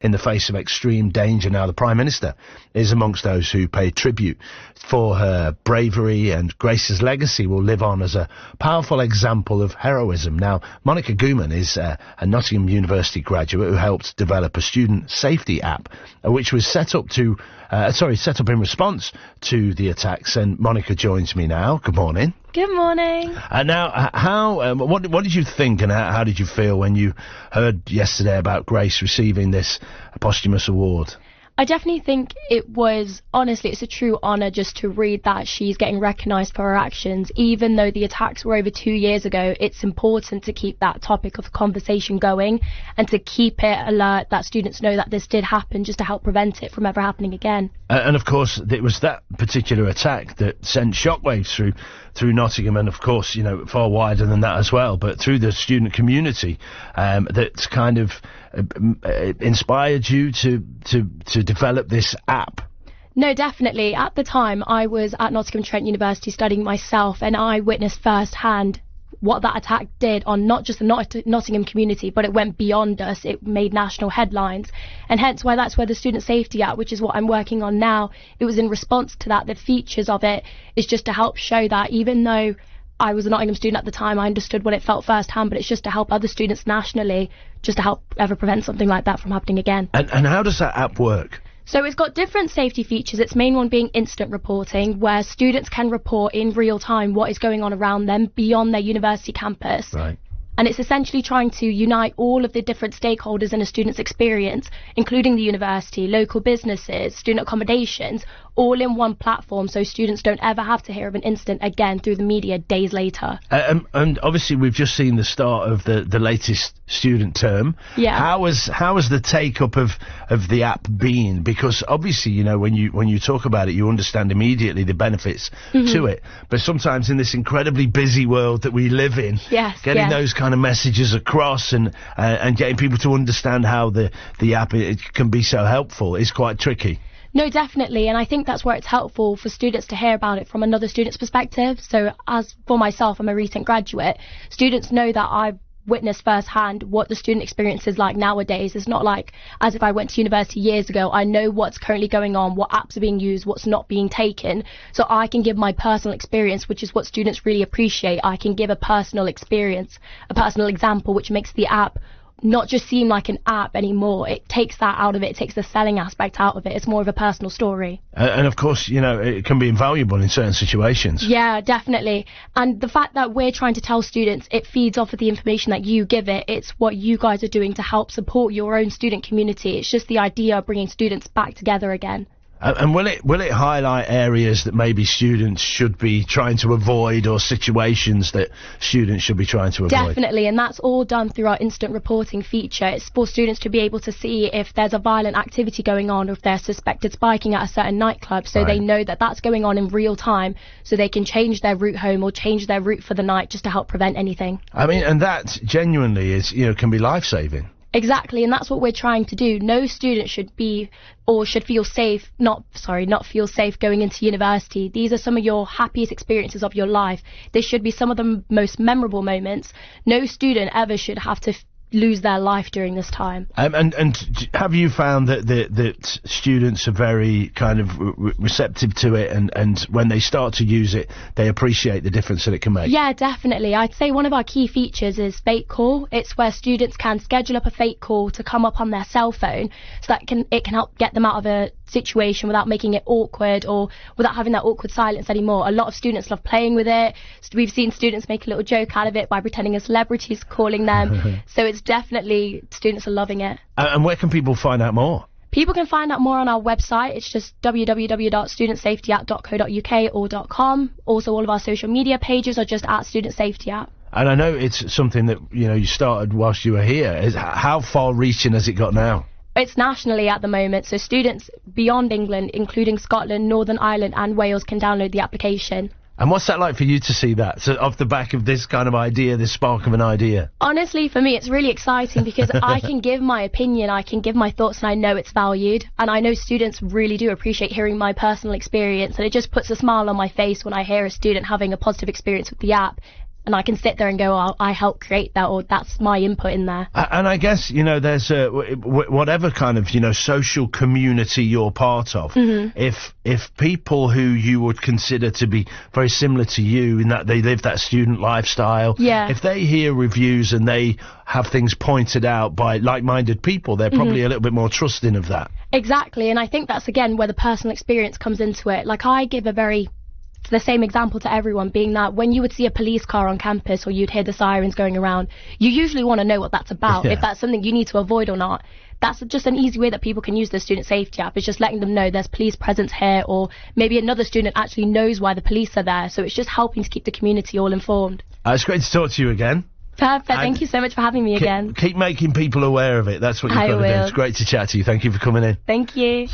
in the face of extreme danger. Now, the Prime Minister is amongst those who pay tribute for her bravery, and Grace's legacy will live on as a powerful example of heroism. Now, Monica Ghuman is a Nottingham University graduate who helped develop a student safety app, which was set up in response to the attacks. And Monica joins me now. Good morning. Good morning. Now, what did you think, and how did you feel when you heard yesterday about Grace receiving this posthumous award? I definitely think it's a true honour just to read that she's getting recognised for her actions. Even though the attacks were over 2 years ago, it's important to keep that topic of conversation going and to keep it alert, that students know that this did happen, just to help prevent it from ever happening again. And of course, it was that particular attack that sent shockwaves through Nottingham, and of course, far wider than that as well, but through the student community, that's kind of inspired you to develop this app. No, definitely. At the time, I was at Nottingham Trent University studying myself, and I witnessed firsthand what that attack did on not just the Nottingham community, but it went beyond us. It made national headlines, and hence why that's where the Student Safety Act, which is what I'm working on now, it was in response to that. The features of it is just to help show that even though I was a Nottingham student at the time, I understood what it felt firsthand, but it's just to help other students nationally, just to help ever prevent something like that from happening again. And how does that app work? So it's got different safety features. Its main one being instant reporting, where students can report in real time what is going on around them beyond their university campus. Right. And it's essentially trying to unite all of the different stakeholders in a student's experience, including the university, local businesses, student accommodations, all in one platform, so students don't ever have to hear of an incident again through the media days later. And obviously we've just seen the start of the latest student term. Yeah. How has the take-up of the app been? Because obviously, when you talk about it, you understand immediately the benefits to it. But sometimes in this incredibly busy world that we live in, getting those kind of messages across and getting people to understand how the app it can be so helpful is quite tricky. No, definitely, and I think that's where it's helpful for students to hear about it from another student's perspective. So as for myself, I'm a recent graduate. Students know that I've witnessed firsthand what the student experience is like nowadays. It's not like as if I went to university years ago. I know what's currently going on, what apps are being used, what's not being taken. So I can give my personal experience, which is what students really appreciate. I can give a personal experience, a personal example, which makes the app not just seem like an app anymore. It takes that out of it. It takes the selling aspect out of it. It's more of a personal story. And of course, it can be invaluable in certain situations. Yeah, definitely. And the fact that we're trying to tell students, it feeds off of the information that you give it. It's what you guys are doing to help support your own student community. It's just the idea of bringing students back together again. And will it highlight areas that maybe students should be trying to avoid, or situations that students should be trying to avoid? Definitely, and that's all done through our instant reporting feature. It's for students to be able to see if there's a violent activity going on, or if they're suspected spiking at a certain nightclub, so they know that that's going on in real time, so they can change their route home or change their route for the night just to help prevent anything. I mean, and that genuinely is, can be life-saving. Exactly, and that's what we're trying to do. No student should feel safe, not feel safe going into university. These are some of your happiest experiences of your life. This should be some of the most memorable moments. No student ever should have to lose their life during this time. And have you found that students are very kind of receptive to it, and when they start to use it, they appreciate the difference that it can make? Yeah, definitely. I'd say one of our key features is fake call. It's where students can schedule up a fake call to come up on their cell phone, so that it can help get them out of a situation without making it awkward, or without having that awkward silence anymore. A lot of students love playing with it. We've seen students make a little joke out of it by pretending a celebrity is calling them. So it's definitely, students are loving it. And where can people find out more? People can find out more on our website. It's just www.studentsafetyapp.co.uk or .com. Also, all of our social media pages are just at Student Safety App. And I know it's something that you started whilst you were here. How far-reaching has it got now? It's nationally at the moment, so students beyond England, including Scotland, Northern Ireland and Wales, can download the application. And what's that like for you to see that? So off the back of this kind of idea, this spark of an idea? Honestly, for me, it's really exciting because I can give my opinion, I can give my thoughts, and I know it's valued. And I know students really do appreciate hearing my personal experience, and it just puts a smile on my face when I hear a student having a positive experience with the app. and I can sit there and go, oh, I helped create that, or that's my input in there. And I guess, you know, there's whatever kind of, you know, social community you're part of, if people who you would consider to be very similar to you in that they live that student lifestyle, if they hear reviews and they have things pointed out by like-minded people, they're probably a little bit more trusting of that. Exactly, and I think that's, again, where the personal experience comes into it. Like, I give the same example to everyone, being that when you would see a police car on campus or you'd hear the sirens going around, you usually want to know what that's about, if that's something you need to avoid or not. That's just an easy way that people can use the student safety app, is just letting them know there's police presence here, or maybe another student actually knows why the police are there. So it's just helping to keep the community all informed. It's great to talk to you again. Perfect. Thank you so much for having me again. Keep making people aware of it. That's what you've got to do. It's great to chat to you. Thank you for coming in. Thank you.